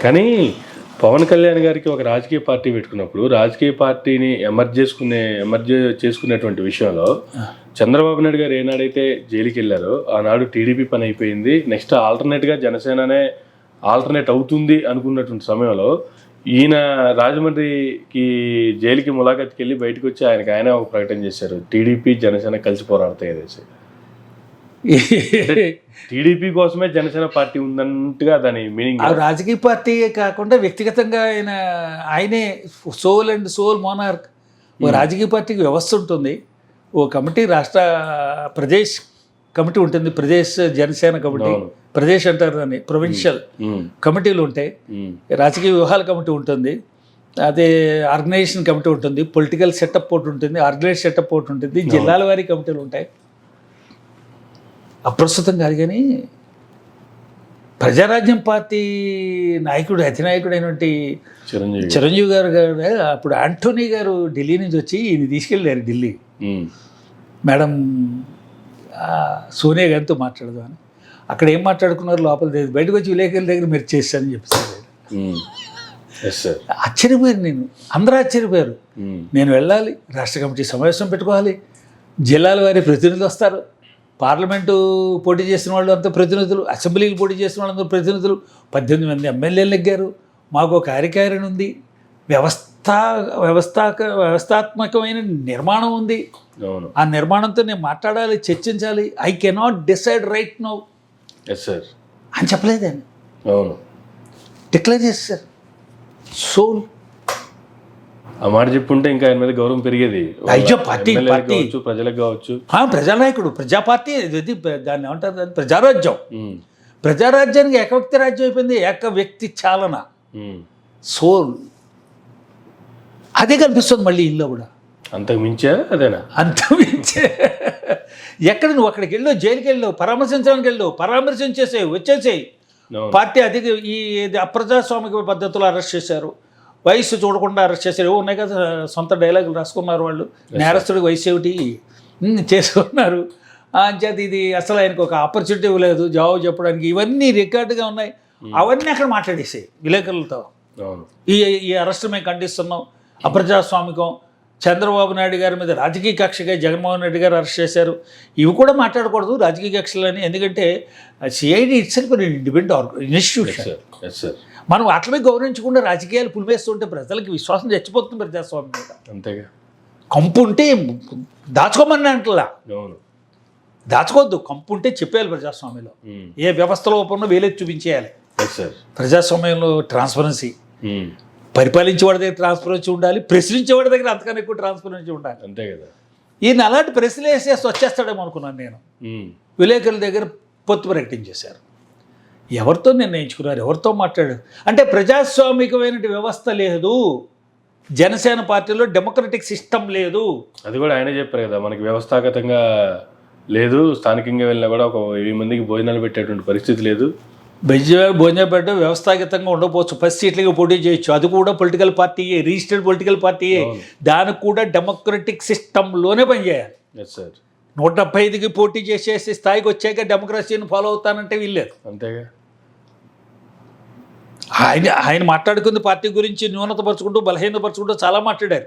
కానీ పవన్ కళ్యాణ్ గారికి ఒక రాజకీయ పార్టీ పెట్టుకున్నప్పుడు రాజకీయ పార్టీని ఎమర్జ్ చేసుకునేటువంటి విషయంలో చంద్రబాబు నాయుడు గారు ఏనాడైతే జైలుకి వెళ్ళారో ఆనాడు టీడీపీ పని అయిపోయింది, నెక్స్ట్ ఆల్టర్నేట్గా జనసేననే ఆల్టర్నేట్ అవుతుంది అనుకున్నటువంటి సమయంలో ఈయన రాజమండ్రికి జైలుకి ములాఖత్కి వెళ్ళి బయటకు వచ్చి ఆయన ఒక ప్రకటన చేశారు, టీడీపీ జనసేన కలిసి పోరాడతాయి అనేసి. టీడీపీ కోసమే జనసేన పార్టీ ఉందన్నట్టుగా దాని మీనింగ్. రాజకీయ పార్టీ కాకుండా వ్యక్తిగతంగా ఆయనే సోల్ అండ్ సోల్ మోనార్క్. ఓ రాజకీయ పార్టీకి వ్యవస్థ ఉంటుంది, ఓ కమిటీ, రాష్ట్ర ప్రదేశ్ కమిటీ ఉంటుంది, ప్రదేశ్ జనసేన కమిటీ, ప్రదేశ్ అంటారు దాన్ని, ప్రొవిన్షియల్ కమిటీలు ఉంటాయి, రాజకీయ వ్యూహాల కమిటీ ఉంటుంది, అదే ఆర్గనైజేషన్ కమిటీ ఉంటుంది, పొలిటికల్ సెటప్ ఒకటి ఉంటుంది, ఆర్గనైజ్ సెటప్ ఒకటి ఉంటుంది, జిల్లాల వారీ కమిటీలు ఉంటాయి. అప్రస్తుతం కాదు కానీ ప్రజారాజ్యం పార్టీ నాయకుడు, అధినాయకుడు అయినటువంటి చిరంజీవి గారు అప్పుడు ఆంటోనీ గారు ఢిల్లీ నుంచి వచ్చి ఈయన తీసుకెళ్ళారు ఢిల్లీ, మేడం సోనియా గారితో మాట్లాడదామని. అక్కడ ఏం మాట్లాడుకున్నారు లోపల తెలియదు, బయటకు వచ్చి విలేకరుల దగ్గర మీరు చేస్తానని చెప్పేసారు. ఆశ్చర్యపోయారు, అందరూ ఆశ్చర్యపోయారు. నేను వెళ్ళాలి, రాష్ట్ర కమిటీ సమావేశం పెట్టుకోవాలి, జిల్లాల వారి ప్రతినిధులు వస్తారు, పార్లమెంటు పోటీ చేసిన వాళ్ళు అంతా ప్రతినిధులు, అసెంబ్లీలు పోటీ చేసిన వాళ్ళందరూ ప్రతినిధులు, 18 మంది ఎమ్మెల్యేలు నెగ్గారు, మాకు ఒక కార్యకారిణి ఉంది, వ్యవస్థాత్మకమైన నిర్మాణం ఉంది, ఆ నిర్మాణంతో నేను మాట్లాడాలి, చర్చించాలి, I cannot decide right now అని చెప్పలేదండి, డిక్లేర్ చేశారు. సోల్ ఆ మాట చెప్పుంటే ఇంకా ఆయన మీద గౌరవం పెరిగేది. అయ్యో పార్టీ ప్రజలకు కావచ్చు, ప్రజానాయకుడు, ప్రజా పార్టీ, దాన్ని ఏమంటారు, దాన్ని ప్రజారాజ్యం. ప్రజారాజ్యానికి ఏకవ్యక్తి రాజ్యం అయిపోయింది, ఏక వ్యక్తి చాలన, సోల్. అదే కనిపిస్తుంది మళ్ళీ ఇల్లు కూడా. అంతకు మించా అదేనా? అంతకు మించే. ఎక్కడ నువ్వు అక్కడికి వెళ్ళావు, జైలుకి వెళ్ళావు, పరామర్శించడానికి వెళ్ళావు, పరామర్శించేసేవి, వచ్చేసేయి. పార్టీ అధిక ఈ అప్రజాస్వామిక పద్ధతిలో అరెస్ట్ చేశారు, వయసు చూడకుండా అరెస్ట్ చేశారు, ఉన్నాయి కదా సొంత డైలాగులు రాసుకున్నారు వాళ్ళు, నేరస్తుడికి వయసు ఏమిటి చేసుకున్నారు. అంచేది ఇది అసలు ఆయనకు ఒక ఆపర్చునిటీ ఇవ్వలేదు జవాబు చెప్పడానికి, ఇవన్నీ రికార్డుగా ఉన్నాయి, అవన్నీ అక్కడ మాట్లాడేసాయి విలేకరులతో. ఈ అరెస్ట్ మేము ఖండిస్తున్నాం, అప్రజాస్వామికం, చంద్రబాబు నాయుడు గారి మీద రాజకీయ కక్షగా జగన్మోహన్ రెడ్డి గారు అరెస్ట్ చేశారు, ఇవి కూడా మాట్లాడకూడదు రాజకీయ కక్షలని, ఎందుకంటే సిఐడి ఇట్సెల్ఫ్ ఇండిపెండెంట్ ఇన్స్టిట్యూషన్. మనం వాటిని గౌరవించకుండా రాజకీయాలు పులివేస్తుంటే ప్రజలకి విశ్వాసం చచ్చిపోతుంది ప్రజాస్వామ్యం మీద. అంతేగా, కంపు ఉంటే దాచుకోమని అంటలా, దాచుకోవద్దు, కంపు ఉంటే చెప్పేయాలి ప్రజాస్వామ్యంలో, ఏ వ్యవస్థ లోపంలో వేలెత్తి చూపించేయాలి. ప్రజాస్వామ్యంలో ట్రాన్స్పరెన్సీ, పరిపాలించేవాడి దగ్గర ట్రాన్స్పరెన్సీ ఉండాలి, ప్రశ్నించేవాడి దగ్గర అంతకన్నా ఎక్కువ ట్రాన్స్పరెన్సీ ఉండాలి. అంతే కదా. ఈయన అలాంటి ప్రశ్నలు వేసేసి వచ్చేస్తాడేమో అనుకున్నాను నేను. విలేకరుల దగ్గర పొత్తు ప్రకటించేశారు, ఎవరితో నిర్ణయించుకున్నారు, ఎవరితో మాట్లాడారు అంటే ప్రజాస్వామికమైన వ్యవస్థ లేదు, జనసేన పార్టీలో డెమోక్రటిక్ సిస్టమ్ లేదు. అది కూడా ఆయన చెప్పారు కదా, మనకి వ్యవస్థాగతంగా లేదు, స్థానికంగా వెళ్ళినా కూడా ఒక 1000 మందికి భోజనాలు పెట్టేటువంటి పరిస్థితి లేదు, భోజనం పెట్ట వ్యవస్థాగతంగా ఉండకపోవచ్చు, 10 సీట్లుగా పోటీ చేయొచ్చు, అది కూడా పొలిటికల్ పార్టీయే, రిజిస్టర్డ్ పొలిటికల్ పార్టీయే, దానికి కూడా డెమోక్రటిక్ సిస్టంలోనే పనిచేయాలి. 175కి పోటీ చేసేసి స్థాయికి వచ్చాక డెమోక్రసీని ఫాలో అవుతానంటే వీల్లేదు. అంతేగా. ఆయన మాట్లాడుకుంది పార్టీ గురించి న్యూనతపరుచుకుంటూ బలహీనపరుచుకుంటూ చాలా మాట్లాడారు.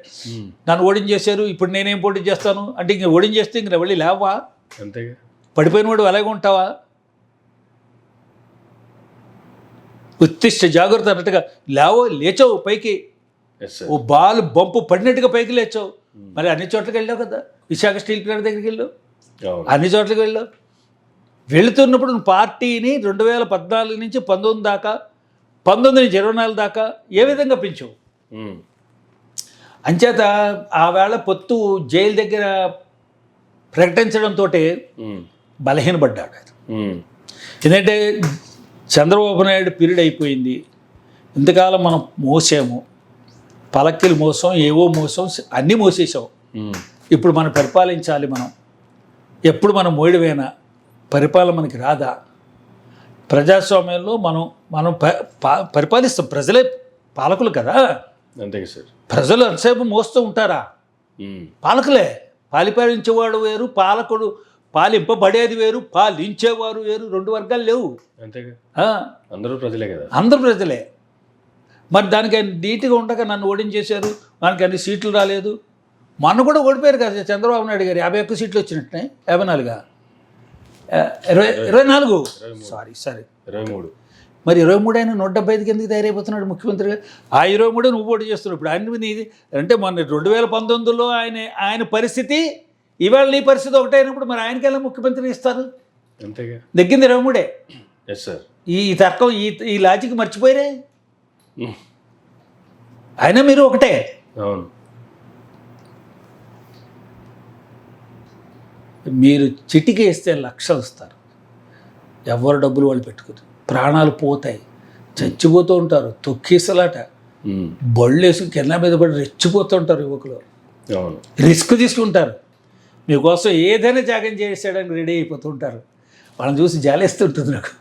నన్ను ఓడించేశారు, ఇప్పుడు నేనేం పోటీ చేస్తాను అంటే, ఇంక ఓడించేస్తే ఇంక వెళ్ళి లేవా, అంతేగా, పడిపోయిన వాడు అలాగే ఉంటావా, ఉత్తిష్ట జాగ్రత్త అన్నట్టుగా లేచావు పైకి, ఓ బాల్ బంపు పడినట్టుగా పైకి లేచావు. మరి అన్ని చోట్లకి వెళ్ళావు కదా, విశాఖ స్టీల్ ప్లాంట్ దగ్గరికి వెళ్ళావు, అన్ని చోట్లకి వెళ్ళావు. వెళుతున్నప్పుడు పార్టీని 2014 నుంచి 19 దాకా, 19 నుంచి 24 దాకా ఏ విధంగా పెంచావు. అంచేత ఆ వేళ పొత్తు జైలు దగ్గర ప్రకటించడంతో బలహీనపడ్డాడు. ఎందుకంటే చంద్రబాబు నాయుడు పీరియడ్ అయిపోయింది, ఇంతకాలం మనం మోసాము, పలక్కిలు మోసం, ఏవో మోసం, అన్నీ మోసేసాం, ఇప్పుడు మనం పరిపాలించాలి, మనం ఎప్పుడు మనం మోయడమేనా, పరిపాలన మనకి రాదా, ప్రజాస్వామ్యంలో మనం పరిపాలిస్తాం, ప్రజలే పాలకులు కదా. అంతే సార్, ప్రజలు ఎంతసేపు మోస్తూ ఉంటారా, పాలకులే, పాలిపాలించేవాడు వేరు, పాలకుడు పాలింపబడేది వేరు, పాలించేవారు వేరు, 2 వర్గాలు లేవు. అంతేగా, అందరూ ప్రజలే కదా, అందరూ ప్రజలే. మరి దానికి ఆయన నీట్గా ఉండక నన్ను ఓడించేశారు, మనకి అన్ని సీట్లు రాలేదు. మొన్న కూడా ఓడిపోయారు కదా చంద్రబాబు నాయుడు గారు, 51 సీట్లు వచ్చినట్టునే, 54 24 సారీ 23. మరి 23 ఆయన 175 ఎందుకు తయారైపోతున్నాడు ముఖ్యమంత్రిగా? ఆ 23 నువ్వు ఓటు చేస్తున్నావు. ఇప్పుడు ఆయన మీద ఇది అంటే మన 2019లో ఆయన పరిస్థితి ఇవాళ నీ పరిస్థితి ఒకటే అయినప్పుడు మరి ఆయనకి ఎలా ముఖ్యమంత్రి ఇస్తారు? అంతేగా, నెగ్గింది 23. Yes sir. ఈ తర్కం ఈ లాజిక్ మర్చిపోయారే. అయినా మీరు ఒకటే. అవును. మీరు చిటికి వేస్తే లక్షలు ఇస్తారు, ఎవరు డబ్బులు వాళ్ళు పెట్టుకుని, ప్రాణాలు పోతాయి, చచ్చిపోతూ ఉంటారు, తొక్కిసలాట, బళ్ళు వేసుకుని కింద మీద పడి రెచ్చిపోతూ ఉంటారు యువకులు, అవును, రిస్క్ తీసుకుంటారు, మీకోసం ఏదైనా త్యాగం చేసేయడానికి రెడీ అయిపోతూ ఉంటారు. వాళ్ళని చూసి జాలేస్తుంటుంది నాకు.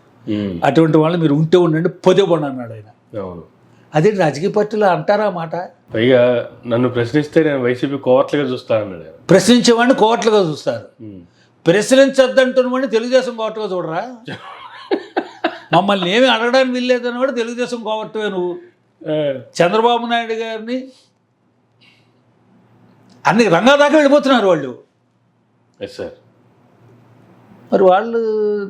అటువంటి వాళ్ళు మీరు ఉంటే ఉండండి, పొదే పండు అన్నాడు ఆయన. అవును. అదే రాజకీయ పార్టీలో అంటారా మాట? పైగా నన్ను ప్రశ్నిస్తే నేను వైసీపీ కోవర్ట్లుగా చూస్తానన్నాడు. ప్రశ్నించేవాడిని కోవట్లుగా చూస్తారు, ప్రశ్నించద్దంటున్న వాడిని తెలుగుదేశం కోవట్లుగా చూడరా? మమ్మల్ని ఏమి అడగడానికి వీల్లేదని కూడా తెలుగుదేశం కోవట్టవే నువ్వు. చంద్రబాబు నాయుడు గారిని అన్ని రంగా దాకా వెళ్ళిపోతున్నారు వాళ్ళు. Yes sir. మరి వాళ్ళు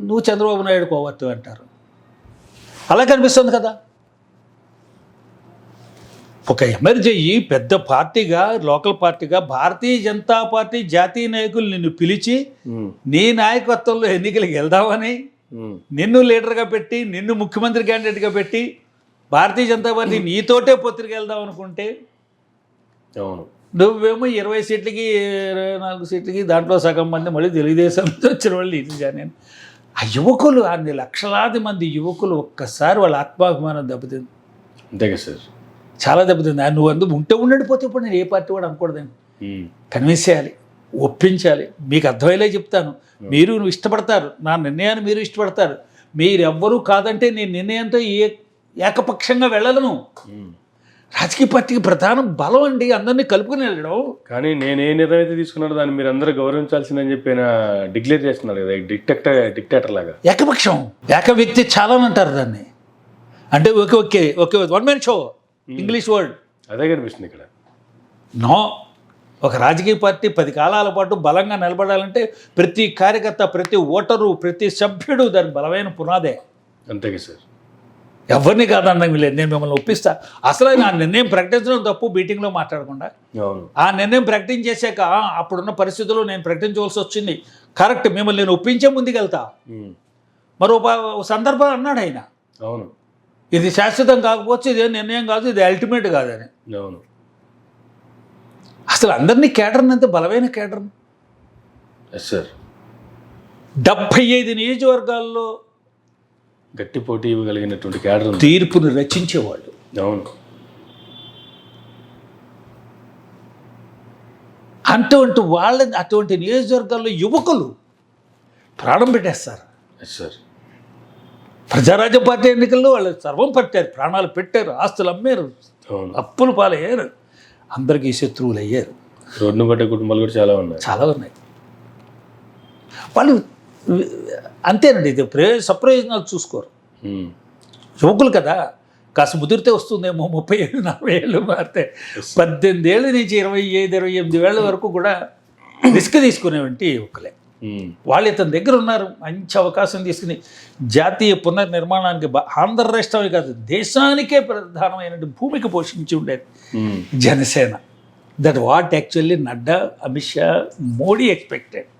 నువ్వు చంద్రబాబు నాయుడు కోవట్టు అంటారు. అలా కనిపిస్తుంది కదా. ఒక ఎమర్జీ పెద్ద పార్టీగా, లోకల్ పార్టీగా భారతీయ జనతా పార్టీ జాతీయ నాయకులు నిన్ను పిలిచి నీ నాయకత్వంలో ఎన్నికలకు వెళ్దామని నిన్ను లీడర్గా పెట్టి, నిన్ను ముఖ్యమంత్రి క్యాండిడేట్గా పెట్టి భారతీయ జనతా పార్టీ నీతోటే పొత్తుకు వెళ్దాం అనుకుంటే, అవును, నువ్వేమో 20 సీట్లకి 24 సీట్లకి దాంట్లో సగం మంది మళ్ళీ తెలుగుదేశం వచ్చిన వాళ్ళు ఇది జాయిన్. ఆ యువకులు, అన్ని లక్షలాది మంది యువకులు ఒక్కసారి వాళ్ళ ఆత్మాభిమానం దెబ్బతింది. అంతే కదా సార్, చాలా దెబ్బతింది. నువ్వు అందుకు ఉంటే ఉండిపోతే ఇప్పుడు నేను ఏ పార్టీ కూడా అనుకోడదండి. కన్విన్స్ చేయాలి, ఒప్పించాలి. మీకు అర్థమయ్యేలా చెప్తాను. మీరు ఇష్టపడతారు, నా నిర్ణయాన్ని మీరు ఇష్టపడతారు. మీరెవ్వరూ కాదంటే నేను నిర్ణయంతో ఏకపక్షంగా వెళ్ళను. రాజకీయ పార్టీకి ప్రధాన బలం అండి, అందరినీ కలుపుకుని వెళ్ళడం. కానీ నేను ఏ నిర్ణయం అయితే తీసుకున్నాడో దాన్ని మీరు అందరూ గౌరవించాల్సిందని చెప్పి డిక్లేర్ చేస్తున్నారు కదా, డిక్టేటర్ లాగా. ఏకపక్షం, ఏక వ్యక్తి చాలా అంటారు దాన్ని. అంటే okay 1 man show, English word. అదే కనిపిస్తుంది ఇక్కడ. నో, ఒక రాజకీయ పార్టీ 10 కాలాల పాటు బలంగా నిలబడాలంటే ప్రతి కార్యకర్త, ప్రతి ఓటరు, ప్రతి సభ్యుడు దాని బలమైన పునాదే. అంతేగా సార్. ఎవరిని కాదనడం లేదు, నేను మిమ్మల్ని ఒప్పిస్తా. అసలు నా నిర్ణయం ప్రకటించడం తప్పు, మీటింగ్లో మాట్లాడకుండా. ఆ నిర్ణయం ప్రకటించేసాక అప్పుడున్న పరిస్థితుల్లో నేను ప్రకటించవలసి వచ్చింది, కరెక్ట్. మిమ్మల్ని నేను ఒప్పించే ముందుకెళ్తా. మరో సందర్భం అన్నాడు ఆయన, అవును, ఇది శాశ్వతం కాకపోవచ్చు, ఇదే నిర్ణయం కాదు, ఇది అల్టిమేట్ కాదని. అవును. అసలు అందరినీ కేడర్ని, అంత బలమైన కేడర్. Yes sir. 75 నియోజకవర్గాల్లో గట్టి పోటీ ఇవ్వగలిగినటువంటి క్యాడర్, తీర్పును రచించేవాళ్ళు. అవును. అటువంటి నియోజకవర్గాల్లో యువకులు ప్రాణం పెట్టేస్తారు. Yes sir. ప్రజారాజ్య పార్టీ ఎన్నికల్లో వాళ్ళు సర్వం పట్టారు, ప్రాణాలు పెట్టారు, ఆస్తులు అమ్మారు, అప్పులు పాలయ్యారు, అందరికీ శత్రువులు అయ్యారు. రోడ్డు పట్టే కుటుంబాలు కూడా చాలా ఉన్నాయి. వాళ్ళు అంతేనండి, ఇది సప్రయోజనాలు చూసుకోరు. యువకులు కదా, కాస్త ముదిరితే వస్తుందేమో, 30 ఏళ్ళు 40 ఏళ్ళు మారితే 18 ఏళ్ళ నుంచి 25, 28 ఏళ్ళ వరకు కూడా రిస్క్ తీసుకునేవంటి యువకులే. వాళ్ళు ఇతని దగ్గర ఉన్నారు, మంచి అవకాశం తీసుకుని జాతీయ పునర్నిర్మాణానికి, ఆంధ్ర రాష్ట్రమే కాదు దేశానికే ప్రధానమైన భూమిక పోషించి ఉండేది Janasena. That what actually Nadda, Amit Shah, Modi expected.